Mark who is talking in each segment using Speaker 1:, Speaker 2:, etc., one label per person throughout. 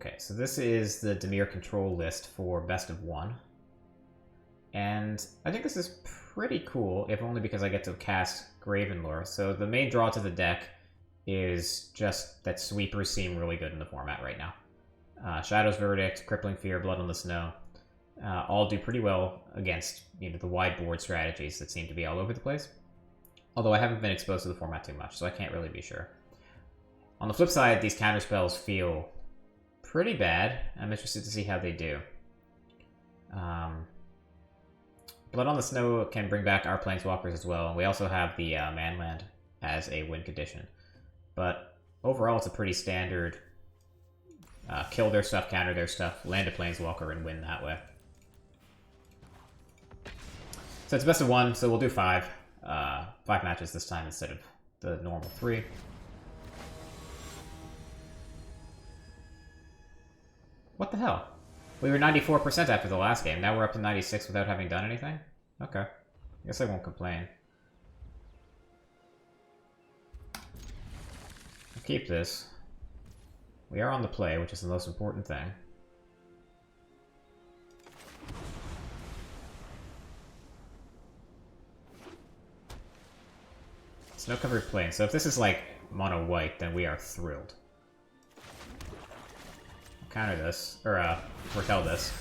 Speaker 1: Okay, so this is the Dimir Control list for best of 1. And I think this is pretty cool, if only because I get to cast Gravenlore. So the main draw to the deck is just that sweepers seem really good in the format right now. Shadow's Verdict, Crippling Fear, Blood on the Snow, all do pretty well against the wide board strategies that seem to be all over the place. Although I haven't been exposed to the format too much, so I can't really be sure. On the flip side, these counterspells feel pretty bad. I'm interested to see how they do. Blood on the Snow can bring back our Planeswalkers as well, and we also have the Manland as a win condition. But overall, it's a pretty standard kill their stuff, counter their stuff, land a Planeswalker, and win that way. So it's best of 1, so we'll do 5. 5 matches this time instead of the normal 3. What the hell? We were 94% after the last game. Now we're up to 96 without having done anything? Okay. I guess I won't complain. I'll keep this. We are on the play, which is the most important thing. Snow-covered plain. So if this is like mono white, then we are thrilled. I'll counter this, or foretell this.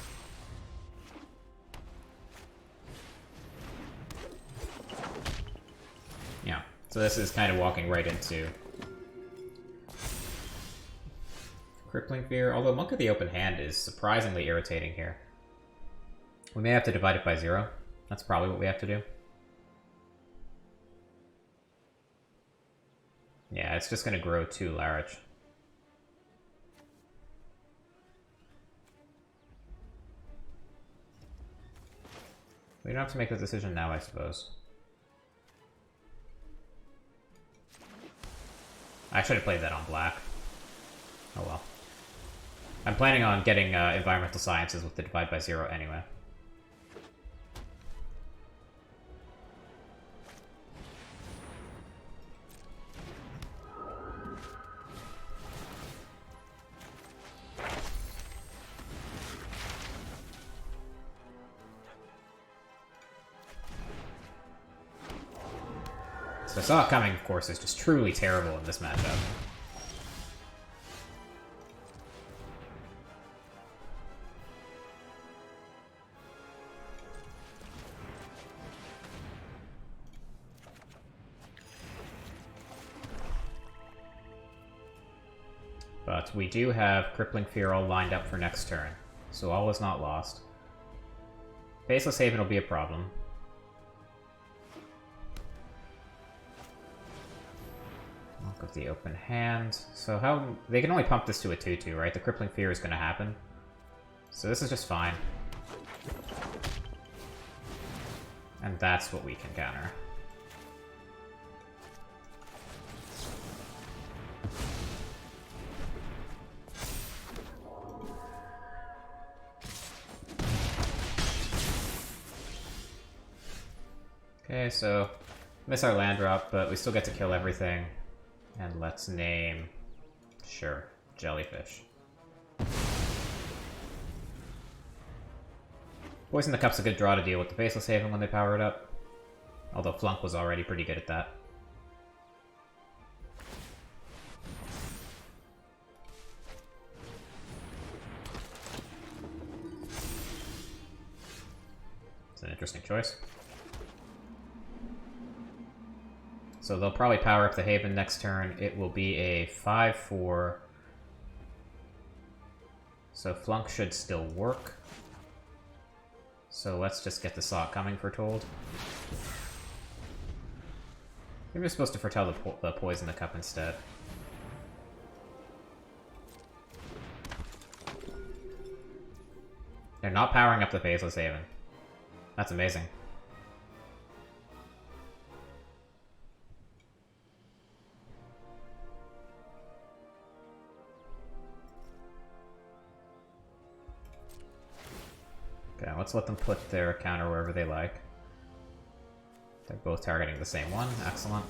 Speaker 1: Yeah, so this is kind of walking right into Crippling Fear, although Monk of the Open Hand is surprisingly irritating here. We may have to divide it by 0. That's probably what we have to do. Yeah, it's just going to grow 2 Larich. We don't have to make the decision now, I suppose. I should have played that on black. Oh well. I'm planning on getting Environmental Sciences with the divide by 0 anyway. So I saw it coming, of course, is just truly terrible in this matchup. But we do have Crippling Fear all lined up for next turn, so all is not lost. Faceless Haven will be a problem. Monk of the Open Hand. So how... They can only pump this to a 2-2, right? The Crippling Fear is going to happen. So this is just fine. And that's what we can counter. Okay, so miss our land drop, but we still get to kill everything. And let's name... Sure, Jellyfish. Poison the Cup's a good draw to deal with the Faceless Haven when they power it up. Although Flunk was already pretty good at that. It's an interesting choice. So they'll probably power up the Haven next turn. It will be a 5-4. So Flunk should still work. So let's just get the Saw coming foretold. Maybe we're supposed to foretell the Poison the Cup instead. They're not powering up the Faceless Haven. That's amazing. Okay, let's let them put their counter wherever they like. They're both targeting the same one. Excellent.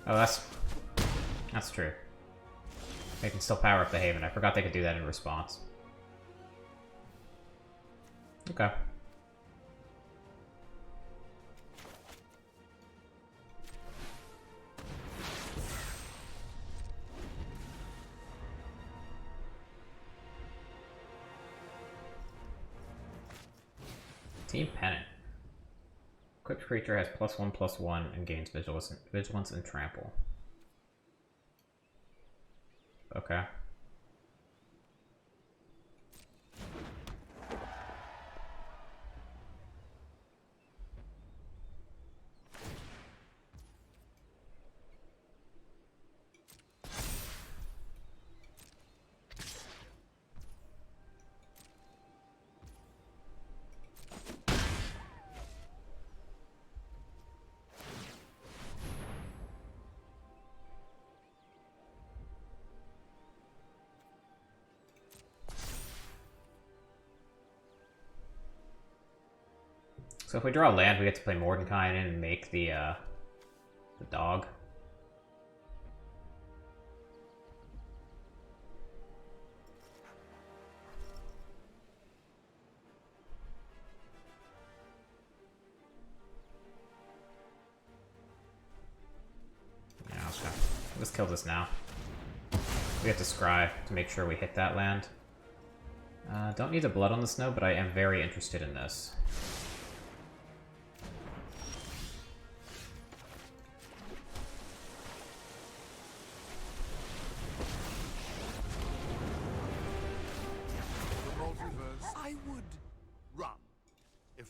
Speaker 1: Oh, that's true. They can still power up the Haven. I forgot they could do that in response. Okay. Team Pennant. Equipped creature has +1/+1 and gains vigilance and trample. Okay. So if we draw land, we get to play Mordenkainen and make the dog. Yeah, let's kill this now. We have to scry to make sure we hit that land. Don't need the blood on the snow, but I am very interested in this.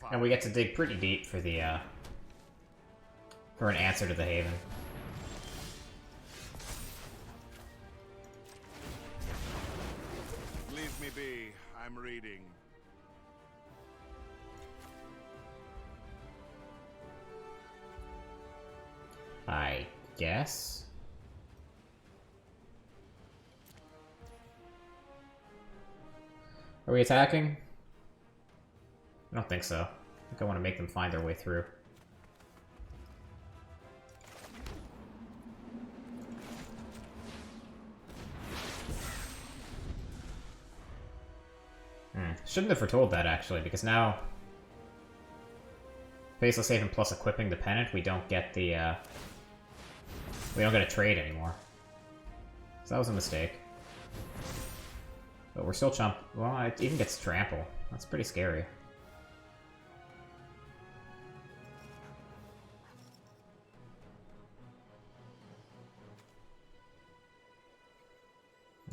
Speaker 1: And we get to dig pretty deep for the, for an answer to the Haven.
Speaker 2: Leave me be. I'm reading.
Speaker 1: I guess. Are we attacking? I don't think so. I think I want to make them find their way through. Shouldn't have foretold that, actually, because now... Faceless Haven plus equipping the Pennant, we don't get the, we don't get a trade anymore. So that was a mistake. But we're still well, it even gets Trample. That's pretty scary.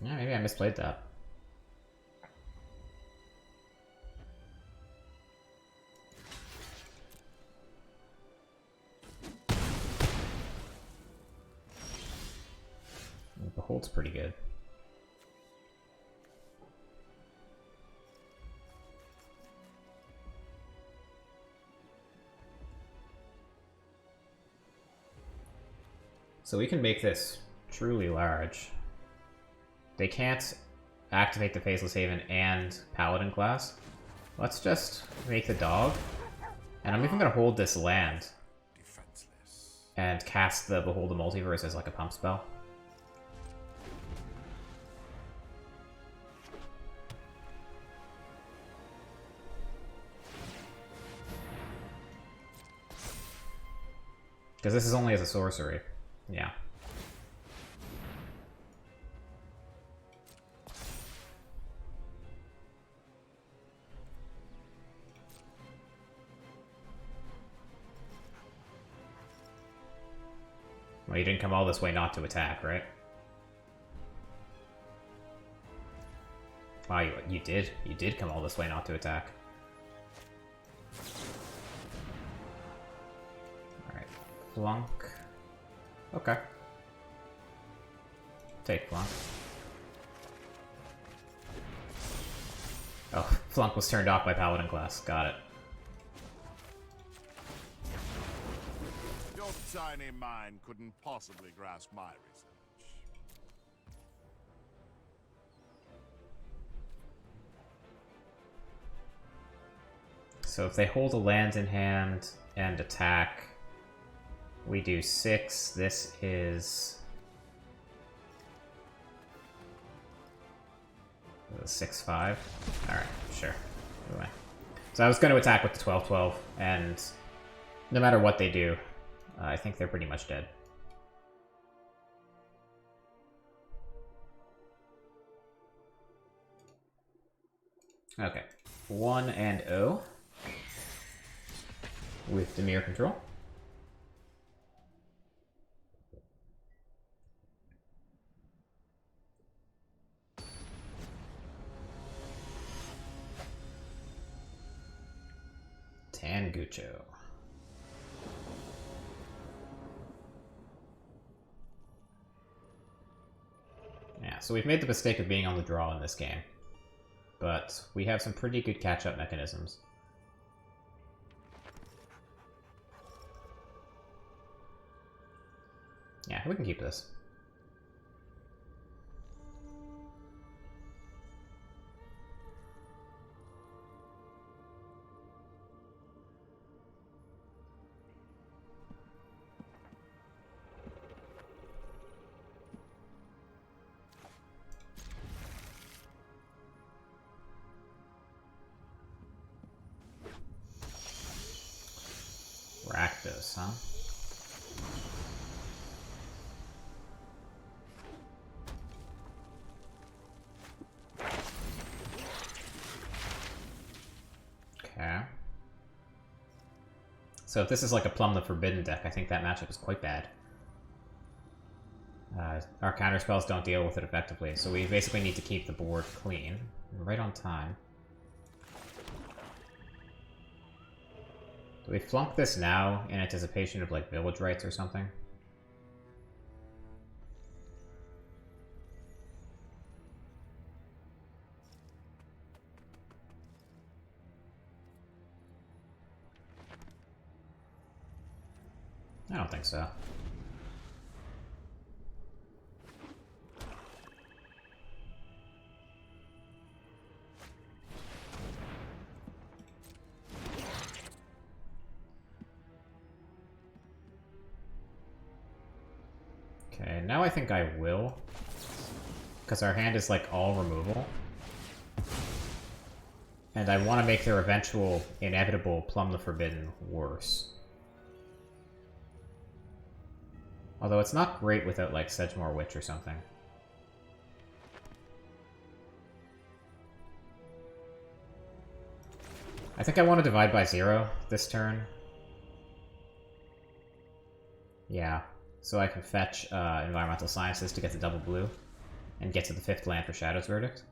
Speaker 1: Yeah, maybe I misplayed that. Behold's pretty good. So we can make this truly large. They can't activate the Faceless Haven and Paladin class. Let's just make the dog. And I'm even going to hold this land. And cast the Behold the Multiverse as like a pump spell. Because this is only as a sorcery. Yeah. Well, you didn't come all this way not to attack, right? Wow, you did. You did come all this way not to attack. Alright. Flunk. Okay. Take Flunk. Oh, Flunk was turned off by Paladin class. Got it.
Speaker 2: Your tiny mind couldn't possibly grasp my research.
Speaker 1: So if they hold a land in hand and attack, We do 6. This is 6-5. Alright, sure. Anyway. So I was going to attack with the 12-12, and no matter what they do, I think they're pretty much dead. Okay. 1 and 0 with Dimir Control. Tangucho. Yeah, so we've made the mistake of being on the draw in this game. But we have some pretty good catch-up mechanisms. Yeah, we can keep this. Rakdos, huh? Okay. So if this is like a Plumb the Forbidden deck, I think that matchup is quite bad. Our counterspells don't deal with it effectively, so we basically need to keep the board clean. Right on time. Do we flunk this now in anticipation of, like, village rights or something? I don't think so. Okay, now I think I will. Because our hand is, like, all removal. And I want to make their eventual, inevitable Plumb the Forbidden worse. Although it's not great without, like, Sedgemoor Witch or something. I think I want to divide by 0 this turn. Yeah, so I can fetch Environmental Sciences to get the double blue, and get to the 5th land for Shadow's Verdict.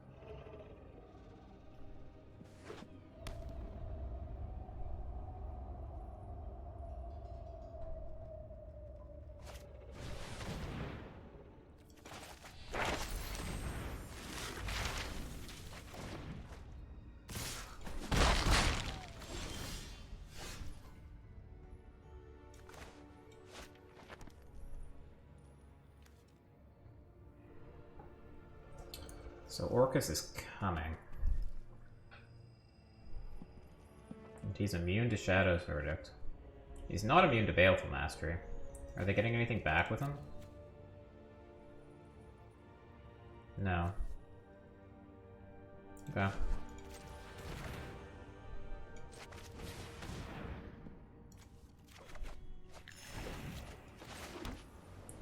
Speaker 1: So Orcus is coming. And he's immune to Shadow's Verdict. He's not immune to Baleful Mastery. Are they getting anything back with him? No. Okay.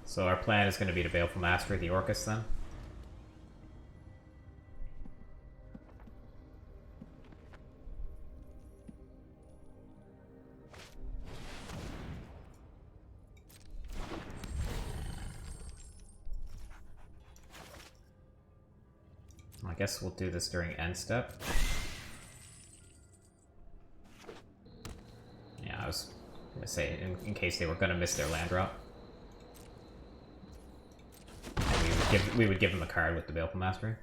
Speaker 1: So our plan is going to be to Baleful Mastery the Orcus then? I guess we'll do this during end step. Yeah, I was gonna say, in case they were gonna miss their land drop. We would give them a card with the Baleful Mastery.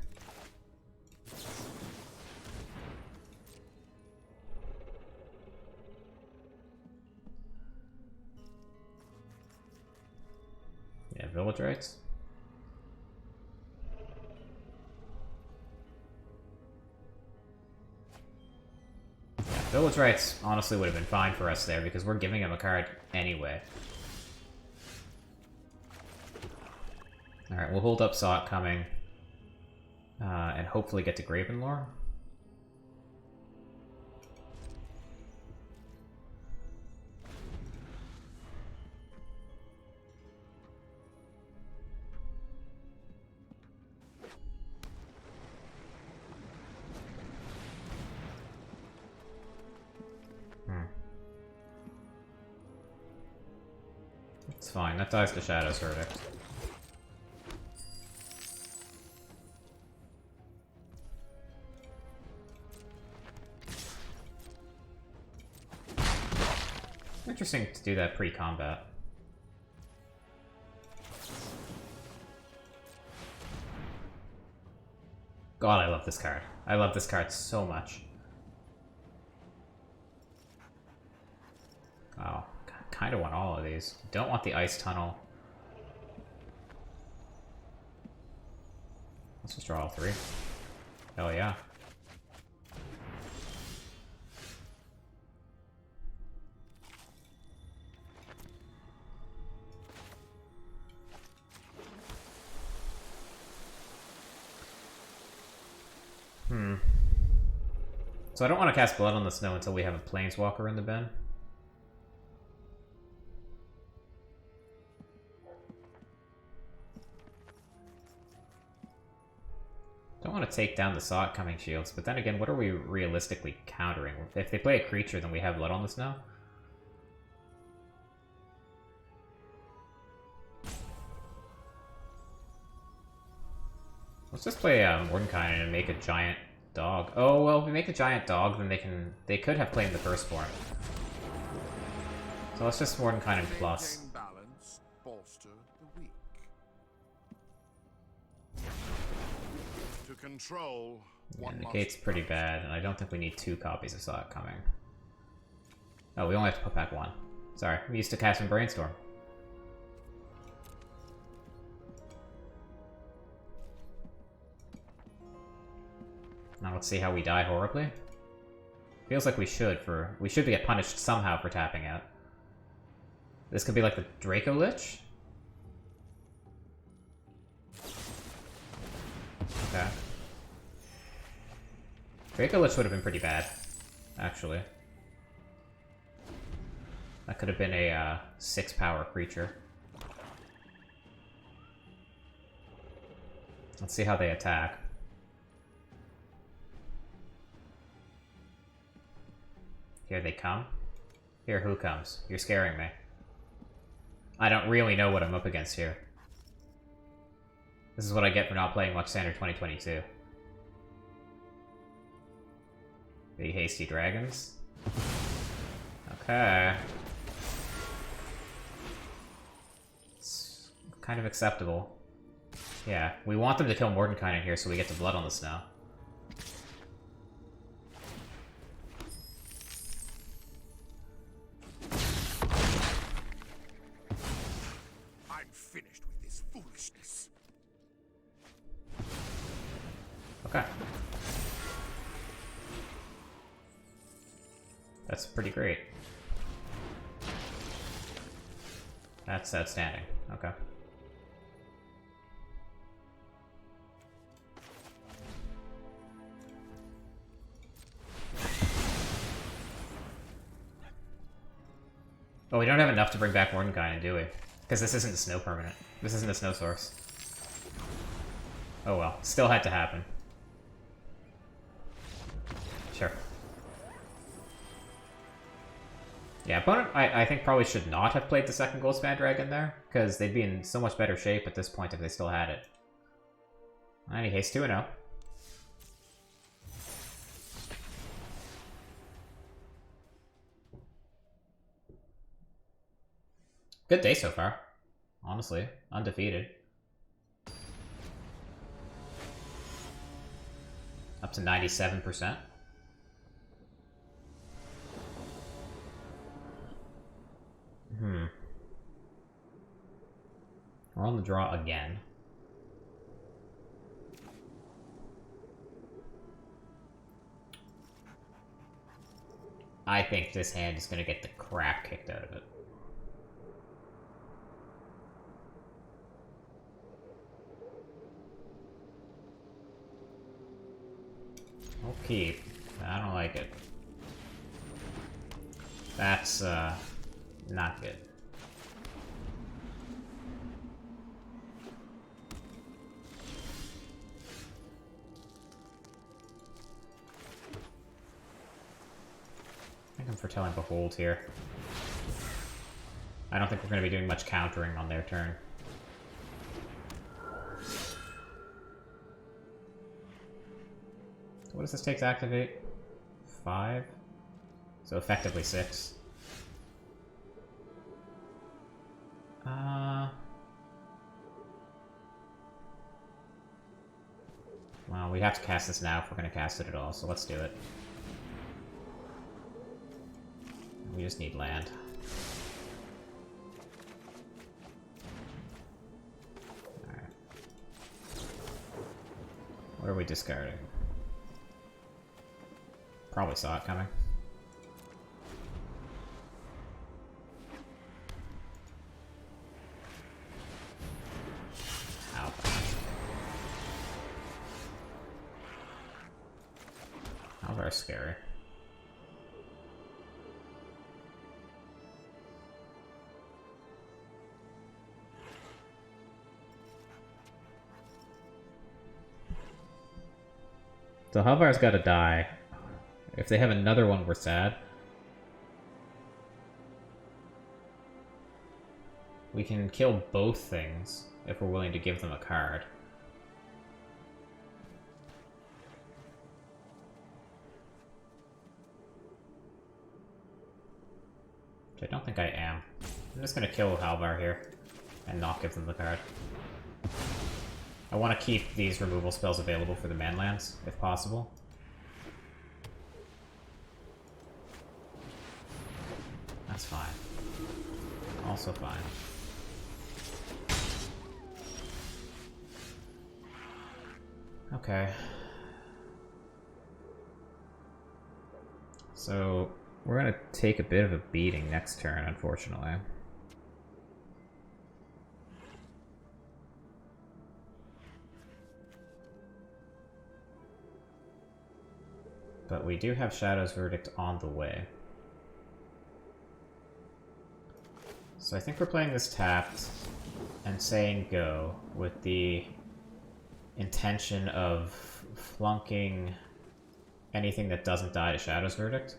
Speaker 1: Yeah, village rights. Village rights honestly would have been fine for us there because we're giving him a card anyway. Alright, we'll hold up Saw It Coming. And hopefully get to Gravenlore. It's fine, that dies to Shadow's Verdict. Interesting to do that pre-combat. God, I love this card. I love this card so much. Oh, kind of want all of these. Don't want the Ice Tunnel. Let's just draw all three. Hell yeah. So I don't want to cast Blood on the Snow until we have a Planeswalker in the bin. Don't want to take down the Saw It Coming shields, but then again, what are we realistically countering? If they play a creature, then we have Blood on the Snow. Let's just play Mordenkainen and make a giant dog. Oh, well, if we make a giant dog, then they could have claimed the Firstborn. So let's just Mordenkainen plus.
Speaker 2: Balance, bolster the weak. To control
Speaker 1: Yeah, Negate's pretty bad, and I don't think we need 2 copies of Saw It Coming. Oh, we only have to put back 1. Sorry, we used to cast in Brainstorm. Now let's see how we die horribly. Feels like we should get punished somehow for tapping out. This could be like the Draco Lich? Okay. Draco Lich would have been pretty bad, actually. That could have been a 6-power creature. Let's see how they attack. Here they come. Here, who comes? You're scaring me. I don't really know what I'm up against here. This is what I get for not playing much Standard 2022. The Hasty Dragons. Okay. It's kind of acceptable. Yeah, we want them to kill Mordenkainen here so we get the Blood on the Snow.
Speaker 2: Finished with this foolishness.
Speaker 1: Okay. That's pretty great. That's outstanding. Okay. Oh, we don't have enough to bring back Mordenkainen, do we? Because this isn't a snow permanent. This isn't a snow source. Oh well. Still had to happen. Sure. Yeah, opponent, I think probably should not have played the second Goldspan Dragon there, because they'd be in so much better shape at this point if they still had it. In any case, 2-0. Good day so far. Honestly, undefeated. Up to 97%. We're on the draw again. I think this hand is going to get the crap kicked out of it. Okay, I don't like it. That's, not good. I think I'm foretelling Behold here. I don't think we're going to be doing much countering on their turn. What does this take to activate? 5? So effectively 6. Well, we have to cast this now if we're going to cast it at all, so let's do it. We just need land. Alright. What are we discarding? Probably saw it coming. Ow. How very scary. So Halvar's gotta die. If they have another one, we're sad. We can kill both things if we're willing to give them a card. Which I don't think I am. I'm just gonna kill Halvar here and not give them the card. I want to keep these removal spells available for the manlands, if possible. That's fine. Also fine. Okay. So, we're gonna take a bit of a beating next turn, unfortunately. But we do have Shadow's Verdict on the way. So I think we're playing this tapped and saying go with the intention of flunking anything that doesn't die to Shadow's Verdict.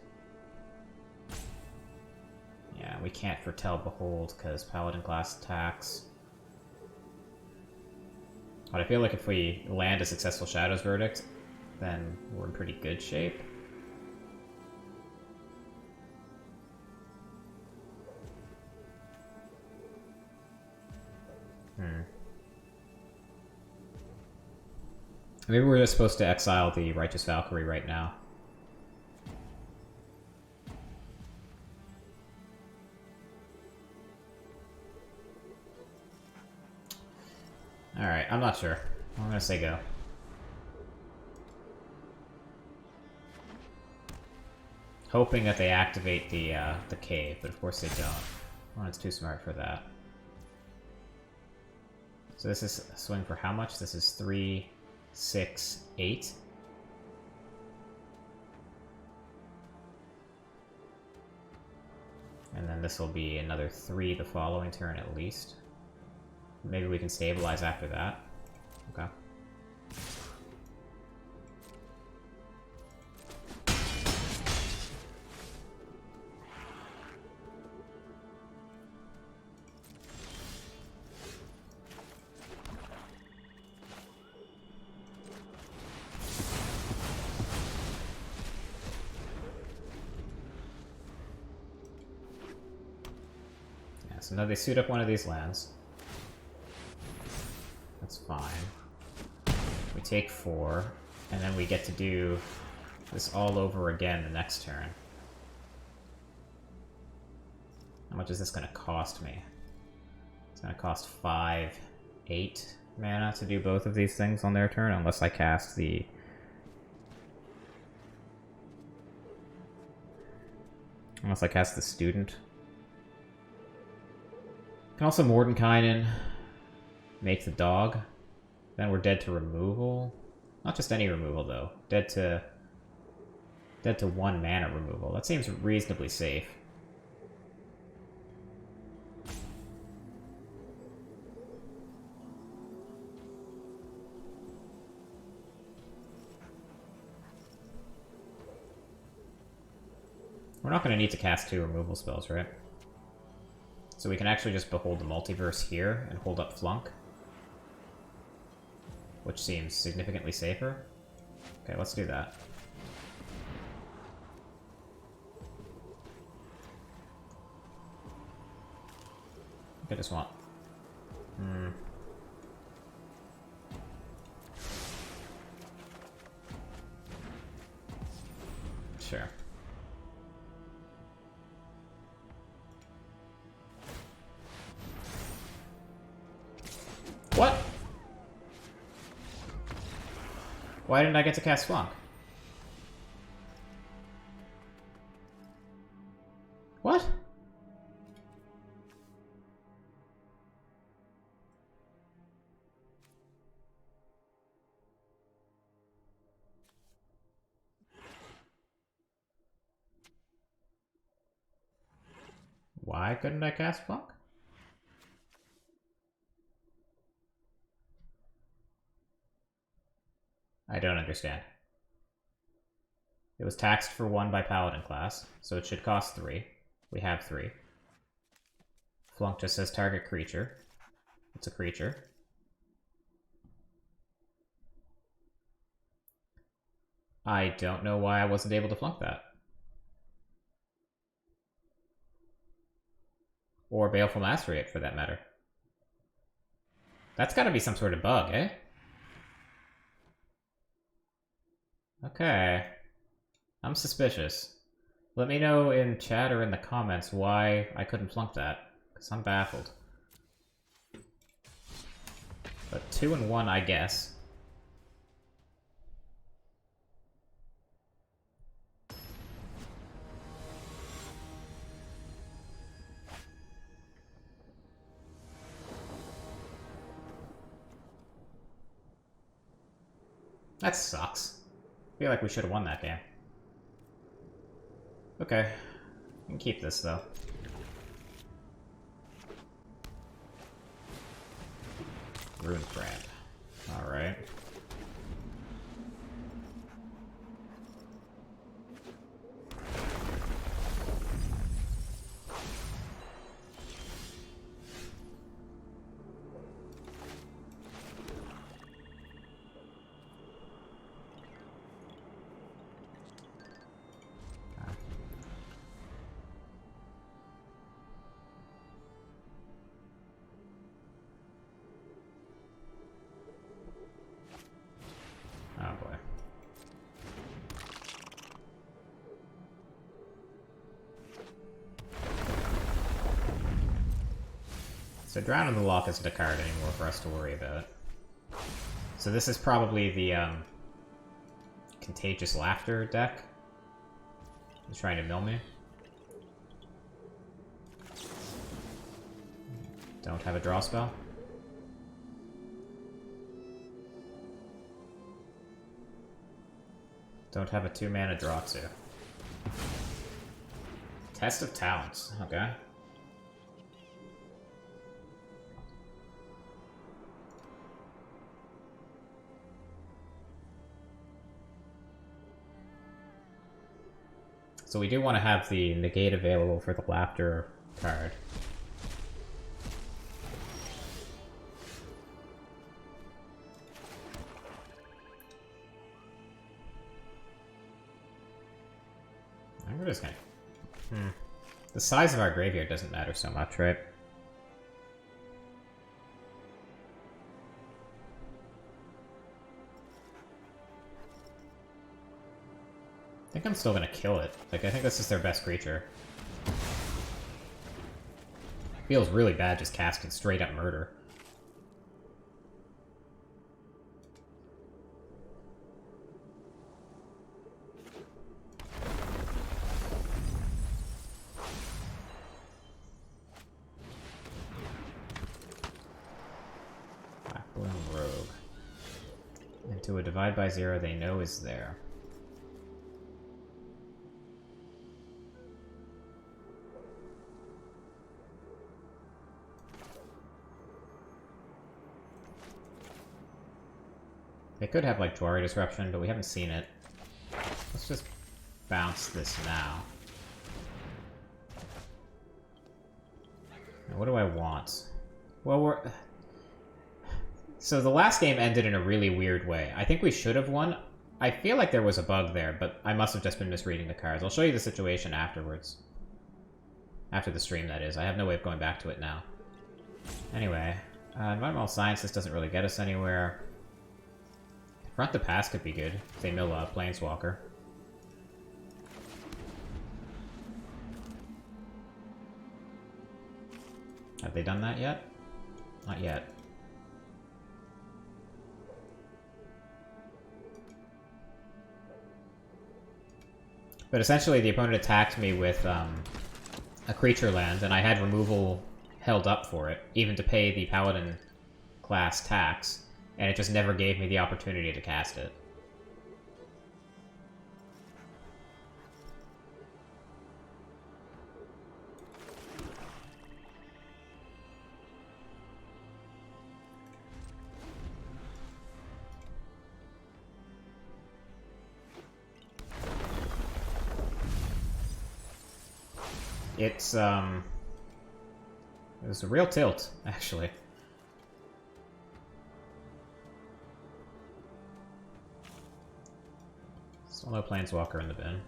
Speaker 1: Yeah, we can't foretell Behold because Paladin class attacks. But I feel like if we land a successful Shadow's Verdict, then we're in pretty good shape. Maybe we're just supposed to exile the Righteous Valkyrie right now. Alright, I'm not sure. I'm gonna say go. Hoping that they activate the cave, but of course they don't. Well, it's too smart for that. So this is a swing for how much? This is 3, 6, 8. And then this will be another 3 the following turn at least. Maybe we can stabilize after that. Okay. So now they suit up one of these lands. That's fine. We take 4, and then we get to do this all over again the next turn. How much is this going to cost me? It's going to cost 5, 8 mana to do both of these things on their turn, unless I cast the... Unless I cast the Student. Can also Mordenkainen make the dog. Then we're dead to removal. Not just any removal, though. Dead to Dead to 1 mana removal. That seems reasonably safe. We're not going to need to cast 2 removal spells, right? So we can actually just behold the multiverse here and hold up Flunk. Which seems significantly safer. Okay, let's do that. I just want... Sure. What? Why didn't I get to cast Flunk? What? Why couldn't I cast Flunk? I don't understand. It was taxed for 1 by Paladin class, so it should cost 3. We have 3. Flunk just says target creature. It's a creature. I don't know why I wasn't able to flunk that. Or Baleful Mastery, for that matter. That's gotta be some sort of bug, eh? Okay. I'm suspicious. Let me know in chat or in the comments why I couldn't flunk that, because I'm baffled. But 2 and 1, I guess. That sucks. I feel like we should have won that game. Okay. We can keep this, though. Rune Brand. Alright. Oh boy. So Drown in the Loch isn't a card anymore for us to worry about. So this is probably the Contagious Laughter deck. He's trying to mill me. Don't have a draw spell. Don't have a 2-mana draw too. Test of Talents, okay. So we do want to have the negate available for the Laughter card. We're just gonna... The size of our graveyard doesn't matter so much, right? I think I'm still gonna kill it. Like, I think this is their best creature. Feels really bad just casting straight up murder. Blackbloom Rogue. Into a divide by 0 they know is there. They could have, like, Jwari Disruption, but we haven't seen it. Let's just bounce this now. Now what do I want? Well, we're... So the last game ended in a really weird way. I think we should have won. I feel like there was a bug there, but I must have just been misreading the cards. I'll show you the situation afterwards. After the stream, that is. I have no way of going back to it now. Anyway, Environmental Sciences doesn't really get us anywhere. Front the Pass could be good, if they mill a Planeswalker. Have they done that yet? Not yet. But essentially, the opponent attacked me with a creature land, and I had removal held up for it, even to pay the Paladin class tax, and it just never gave me the opportunity to cast it. It's, it was a real tilt, actually. Still no Planeswalker in the bin.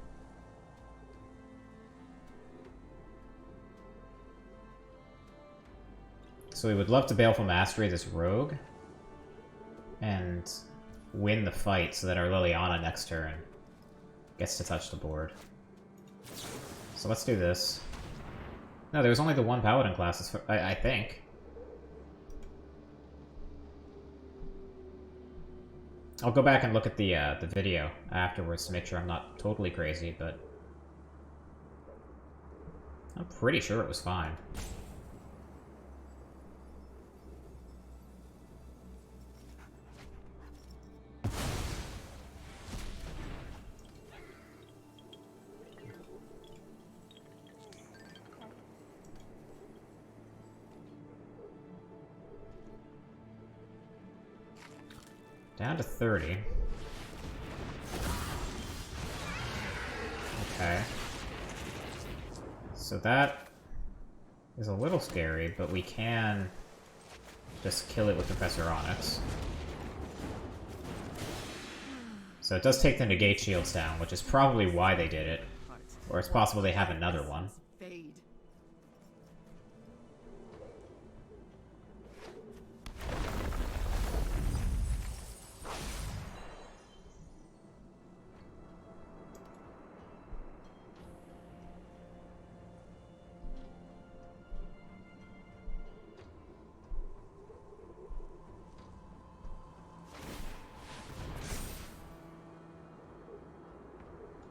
Speaker 1: So we would love to Baleful Mastery this rogue and win the fight so that our Liliana next turn gets to touch the board. So let's do this. No, there was only the one Paladin class, I think. I'll go back and look at the video afterwards to make sure I'm not totally crazy, but I'm pretty sure it was fine. Down to 30. Okay. So that is a little scary, but we can just kill it with Professor Onyx. So it does take the negate shields down, which is probably why they did it. Or it's possible they have another one.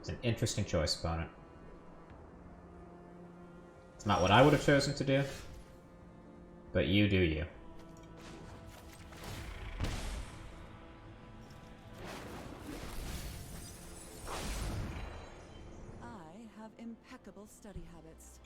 Speaker 1: An interesting choice, opponent. It's not what I would have chosen to do, but you do you.
Speaker 3: I have impeccable study habits.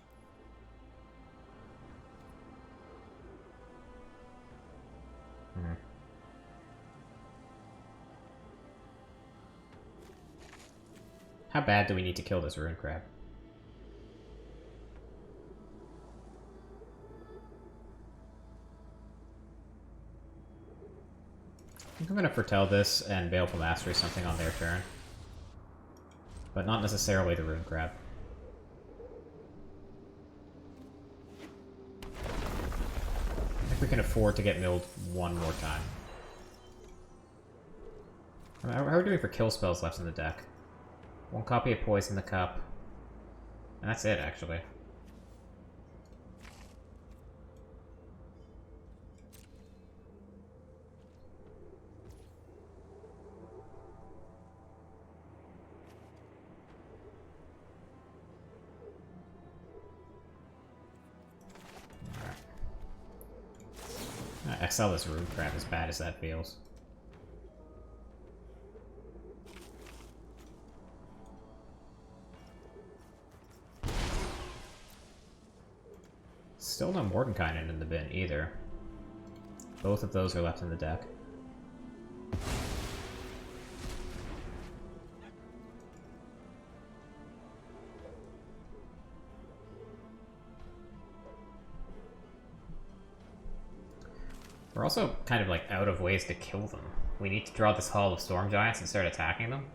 Speaker 1: How bad do we need to kill this Rune Crab? I think I'm gonna foretell this and Baleful Mastery something on their turn. But not necessarily the Rune Crab. I think we can afford to get milled one more time. How are we doing for kill spells left in the deck? One copy of Poison the Cup. And that's it, actually. Alright. I sell this Rune Crab as bad as that feels. Still no Mordenkainen in the bin, either. Both of those are left in the deck. We're also kind of like out of ways to kill them. We need to draw this Hall of Storm Giants and start attacking them.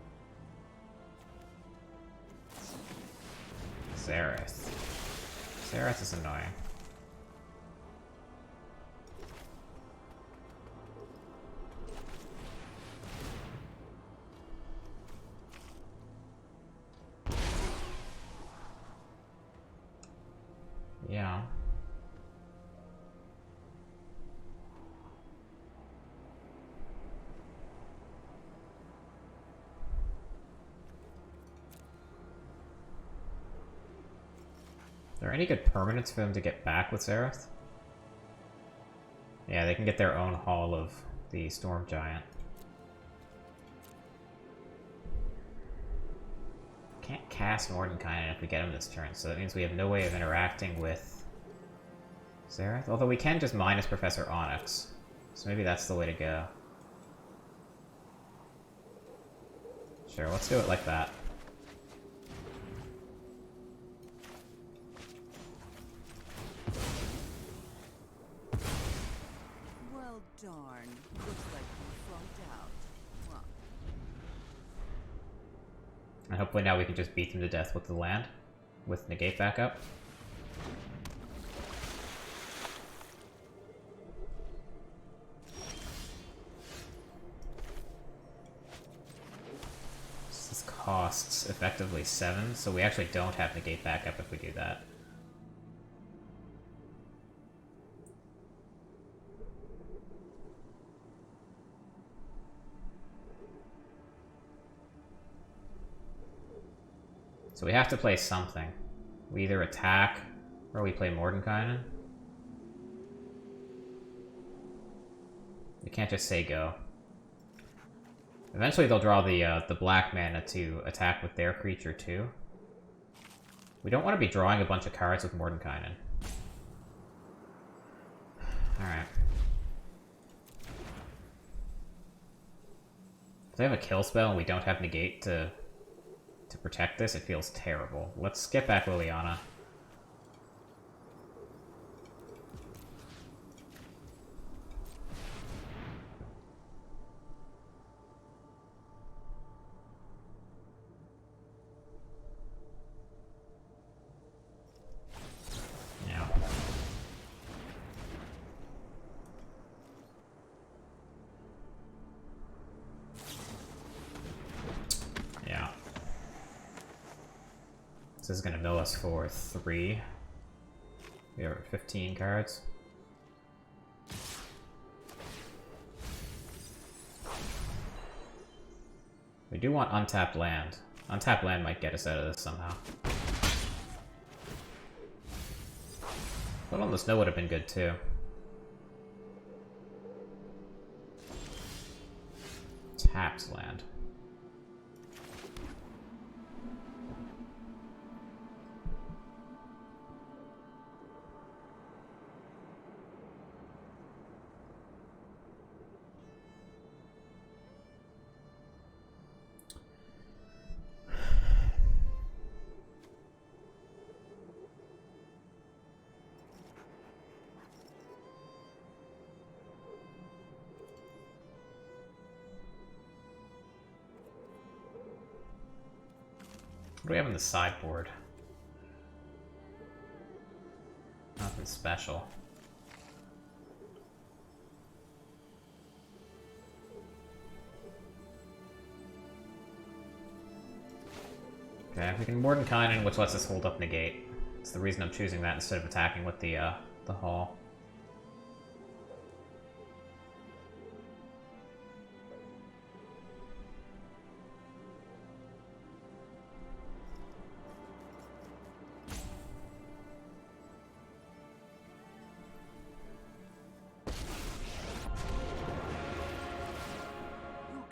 Speaker 1: Zareth. Zareth is annoying. Yeah. Are there any good permanents for them to get back with Zareth? Yeah, they can get their own Hall of the Storm Giant. Can't cast Mordenkainen if we get him this turn, so that means we have no way of interacting with Zareth. Although we can just minus Professor Onyx, so maybe that's the way to go. Sure, let's do it like that.
Speaker 3: Well, darn. Looks like you flunked out. Well,
Speaker 1: And hopefully now we can just beat them to death with the land, with negate backup. This costs effectively 7, so we actually don't have negate backup if we do that. So we have to play something. We either attack, or we play Mordenkainen. We can't just say go. Eventually they'll draw the black mana to attack with their creature too. We don't want to be drawing a bunch of cards with Mordenkainen. Alright. If they have a kill spell and we don't have negate to protect this, it feels terrible. Let's get back Liliana. Yeah. Yeah. This is gonna mill us for 3. We are at 15 cards. We do want untapped land. Untapped land might get us out of this somehow. But on the snow would have been good too. Taps land. What do we have on the sideboard? Nothing special. Okay, we can Mordenkainen, which lets us hold up negate. It's the reason I'm choosing that instead of attacking with the Hall.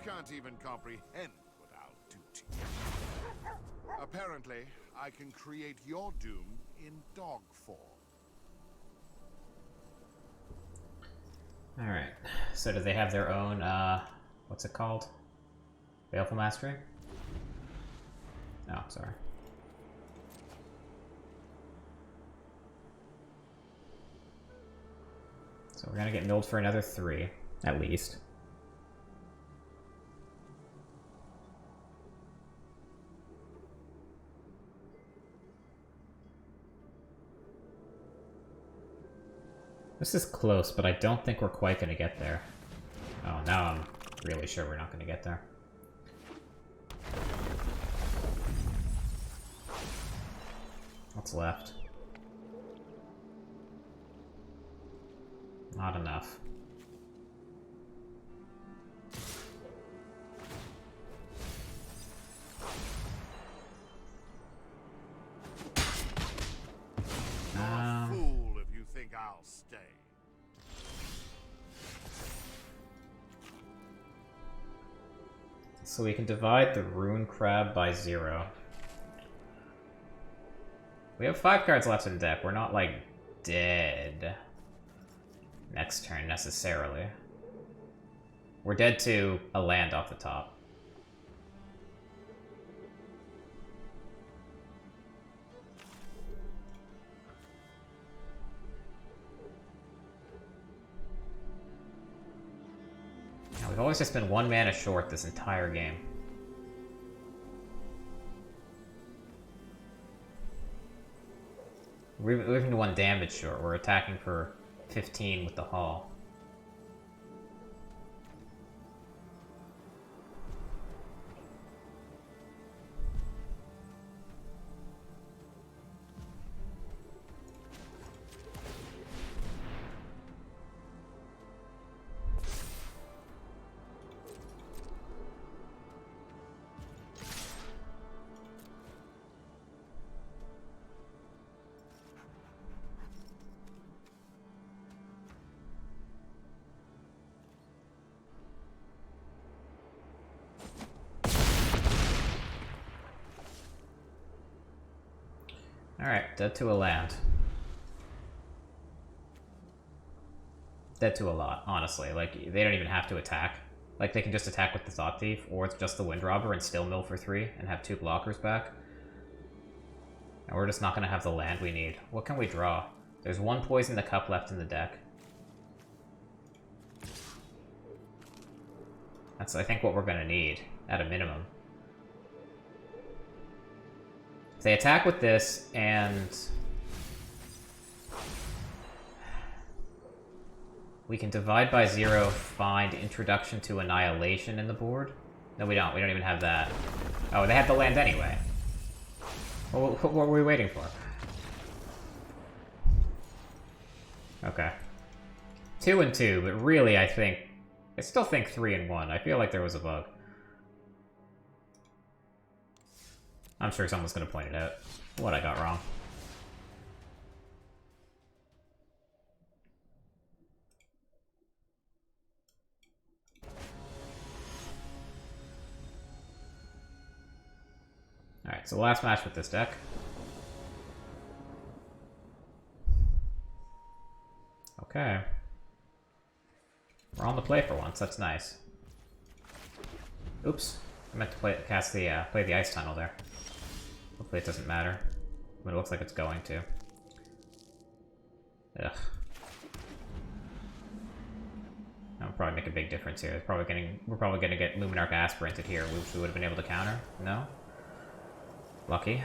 Speaker 2: Can't even comprehend without duty. Apparently, I can create your doom in dog form.
Speaker 1: Alright, so do they have their own, what's it called? Baleful Mastery? Oh, sorry. So we're gonna get milled for another 3, at least. This is close, but I don't think we're quite gonna get there. Oh, now I'm really sure we're not gonna get there. What's left? Not enough.
Speaker 2: Fool if you think I'll stay.
Speaker 1: So we can divide the Rune Crab by 0. We have 5 cards left in the deck. We're not, like, dead next turn, necessarily. We're dead to a land off the top. Now, we've always just been 1 mana short this entire game. We're even 1 damage short. We're attacking for 15 with the haul. Alright, dead to a land. Dead to a lot, honestly. Like, they don't even have to attack. Like, they can just attack with the Thought Thief, or it's just the Wind Robber and still mill for 3 and have 2 blockers back. And we're just not gonna have the land we need. What can we draw? There's 1 Poison the Cup left in the deck. That's, I think, what we're gonna need, at a minimum. If they attack with this, and we can divide by 0, find Introduction to Annihilation in the board. No, we don't. We don't even have that. Oh, they have the land anyway. Well, what were we waiting for? Okay. 2 and 2, but really, I still think 3 and 1. I feel like there was a bug. I'm sure someone's gonna point it out. What I got wrong. Alright, so last match with this deck. Okay. We're on the play for once, that's nice. Oops. I meant to play the Ice Tunnel there. Hopefully it doesn't matter. But it looks like it's going to. Ugh. That would probably make a big difference here. We're probably gonna get Luminarch Aspiranted here, which we would have been able to counter. No? Lucky.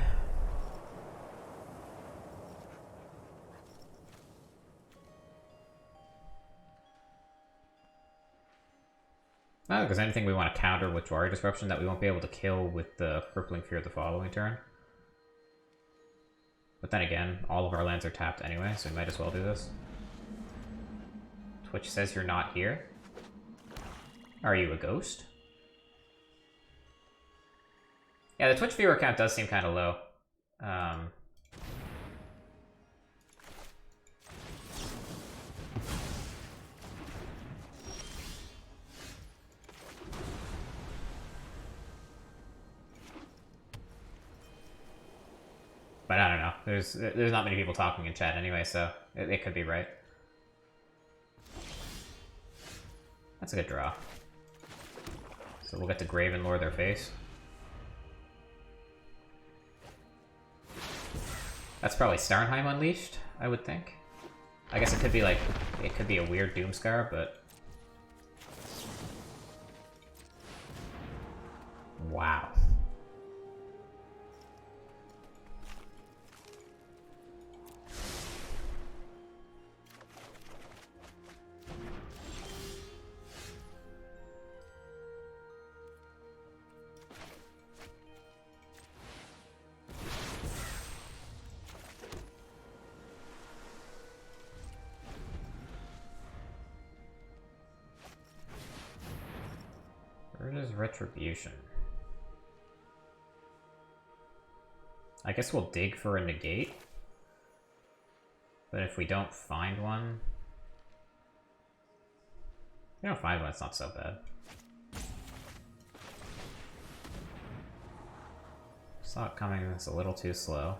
Speaker 1: I don't think there's anything we want to counter with Jwari Disruption that we won't be able to kill with the Crippling Fear the following turn. But then again, all of our lands are tapped anyway, so we might as well do this. Twitch says you're not here. Are you a ghost? Yeah, the Twitch viewer count does seem kind of low. But I don't know. There's not many people talking in chat anyway, so it could be right. That's a good draw. So we'll get to Graven Lore their face. That's probably Starnheim Unleashed, I would think. I guess it could be like, it could be a weird Doomscar, but... Wow. Where is Retribution? I guess we'll dig for a negate. But if we don't find one... If we don't find one, it's not so bad. Saw it coming, it's a little too slow.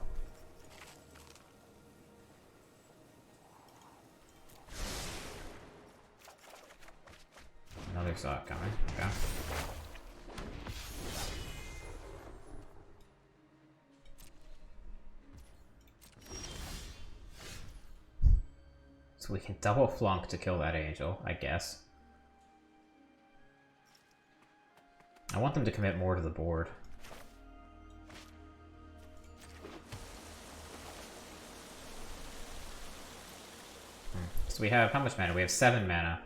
Speaker 1: Another saw it coming, okay. So we can double flunk to kill that angel, I guess. I want them to commit more to the board. So we have, how much mana? We have 7 mana.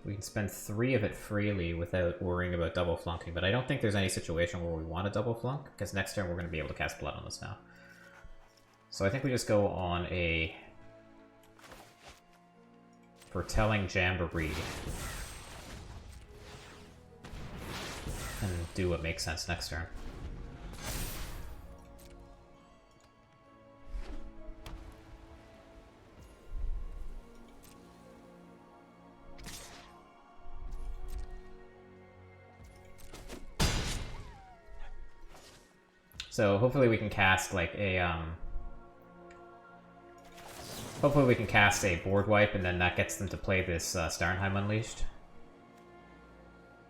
Speaker 1: We can spend 3 of it freely without worrying about double flunking, but I don't think there's any situation where we want to double flunk, because next turn we're going to be able to cast Blood on this now. So I think we just go on a Foretelling Jamboree and do what makes sense next turn. So hopefully we can cast like a hopefully we can cast a board wipe and then that gets them to play this Starnheim Unleashed.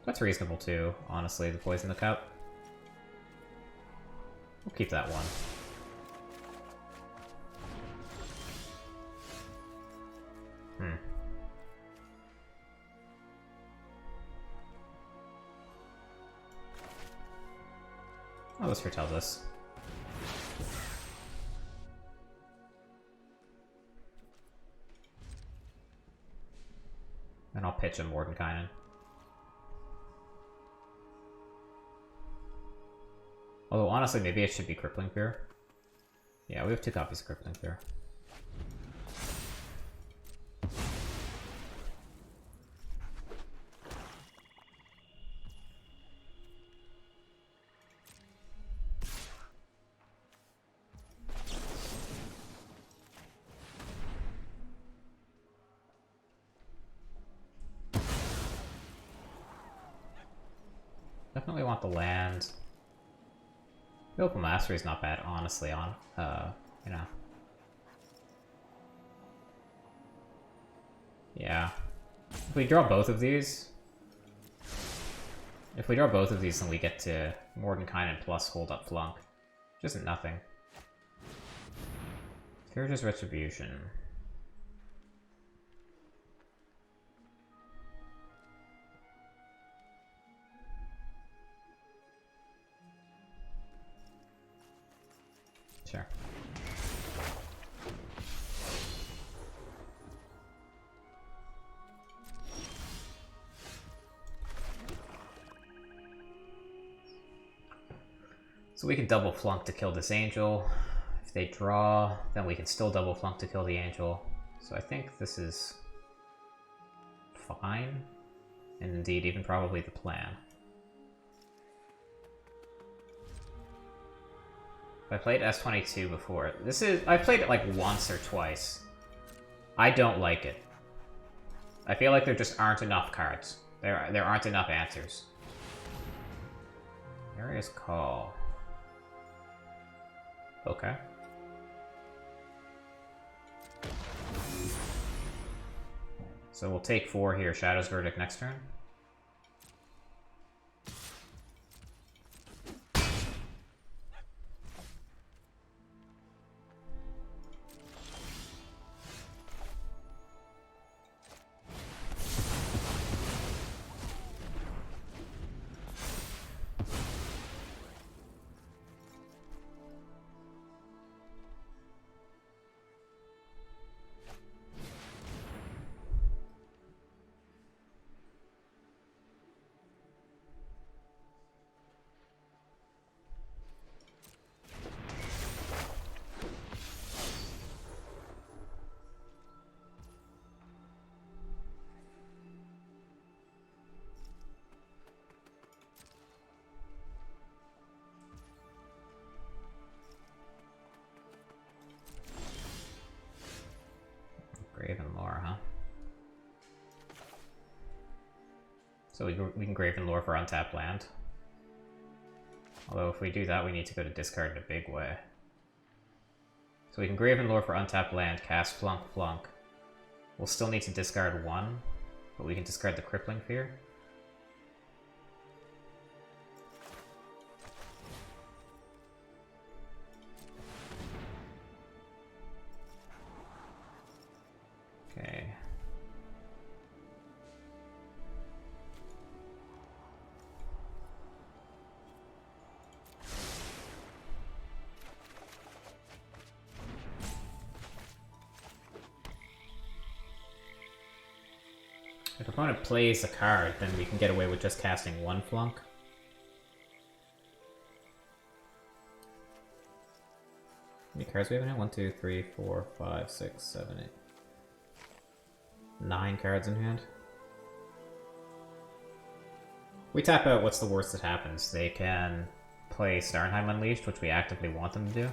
Speaker 1: That's reasonable too, honestly, the Poison the Cup. We'll keep that one. Oh, this foretells us. And I'll pitch him Mordenkainen. Although, honestly, maybe it should be Crippling Fear. Yeah, we have 2 copies of Crippling Fear. Definitely want the land. Open Mastery is not bad, honestly, you know. Yeah. If we draw both of these... If we draw both of these, then we get to Mordenkainen plus Hold Up Flunk. Which isn't nothing. Here's Retribution. Sure. So we can double flunk to kill this angel. If they draw, then we can still double flunk to kill the angel. So I think this is fine, and indeed even probably the plan. I played S22 before. I've played it like once or twice. I don't like it. I feel like there just aren't enough cards. There aren't enough answers. Aria's Call. Okay. So we'll take 4 here, Shadow's Verdict next turn. Graven Lore, huh? So we can Graven Lore for untapped land. Although if we do that, we need to go to discard in a big way. So we can Graven Lore for untapped land, cast Flunk Flunk. We'll still need to discard one, but we can discard the Crippling Fear. Okay. If opponent plays a card, then we can get away with just casting one Flunk. How many cards do we have in hand? 1, 2, 3, 4, 5, 6, 7, 8. 9 cards in hand. We tap out, what's the worst that happens? They can play Starnheim Unleashed, which we actively want them to do.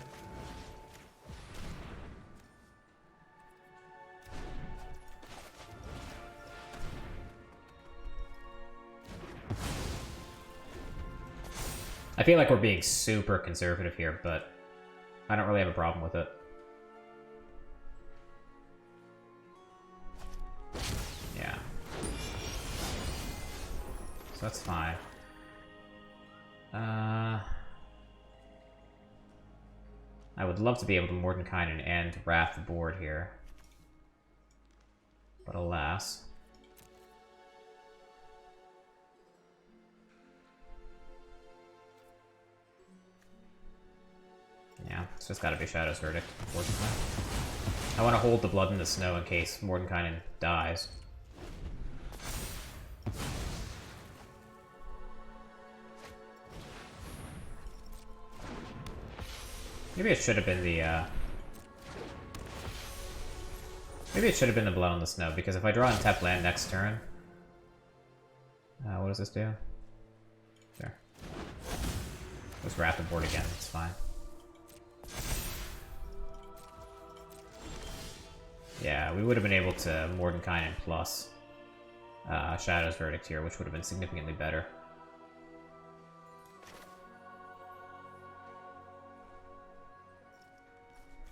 Speaker 1: I feel like we're being super conservative here, but I don't really have a problem with it. Yeah. So that's fine. I would love to be able to Mordenkainen and Wrath the board here. But alas. Yeah, it's just gotta be Shadow's Verdict, unfortunately. I want to hold the Blood in the Snow in case Mordenkainen dies. Maybe it should have been the, maybe it should have been the Blood on the Snow, because if I draw untapped land next turn... what does this do? Sure. Let's Wrath the board again, it's fine. Yeah, we would have been able to Mordenkainen plus Shadow's Verdict here, which would have been significantly better.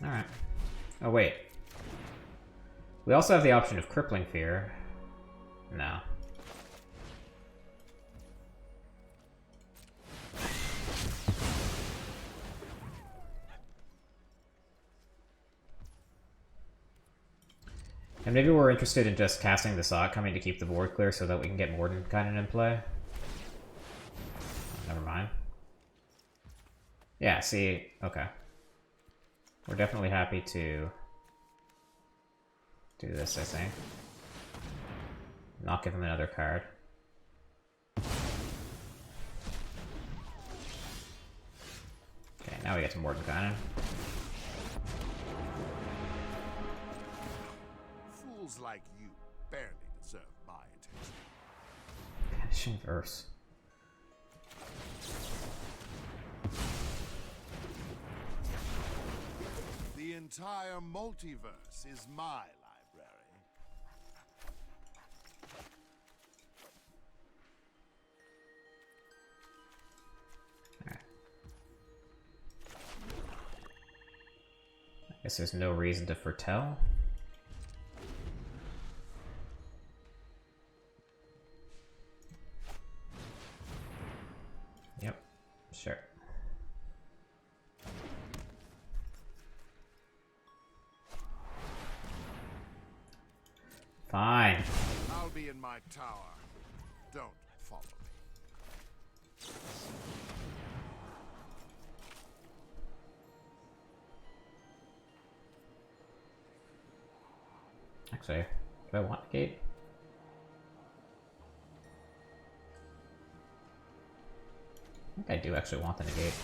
Speaker 1: Alright. Oh, wait. We also have the option of Crippling Fear. No. And maybe we're interested in just casting the Saw coming to keep the board clear so that we can get Mordenkainen in play. Oh, never mind. Yeah, see, okay. We're definitely happy to do this, I think. Not give him another card. Okay, now we get to Mordenkainen.
Speaker 2: Fools like you barely deserve my attention.
Speaker 1: Vanishing Verse.
Speaker 2: The entire multiverse is my library.
Speaker 1: Alright. I guess there's no reason to foretell. Yep, sure. Fine.
Speaker 2: I'll be in my tower. Don't follow me.
Speaker 1: Actually, do I want Gate? I think I do actually want the negate.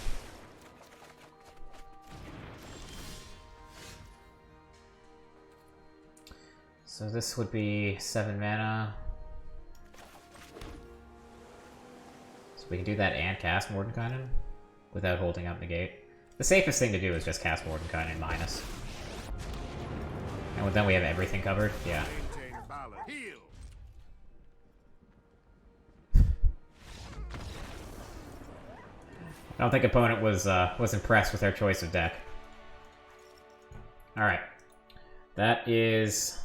Speaker 1: So this would be 7 mana. So we can do that and cast Mordenkainen without holding up negate. The safest thing to do is just cast Mordenkainen minus. And then we have everything covered. Yeah.
Speaker 2: Maintain balance. Heal.
Speaker 1: I don't think opponent was impressed with our choice of deck. All right, that is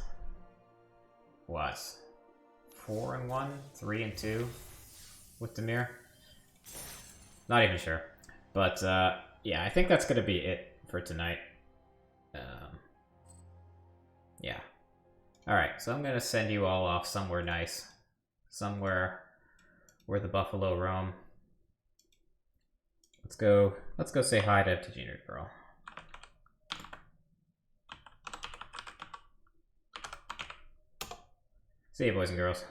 Speaker 1: what 4-1, 3-2 with Dimir. Not even sure, but yeah, I think that's gonna be it for tonight. Yeah. All right, so I'm gonna send you all off somewhere nice, somewhere where the buffalo roam. Let's go say hi to Junior Girl. See you, boys and girls.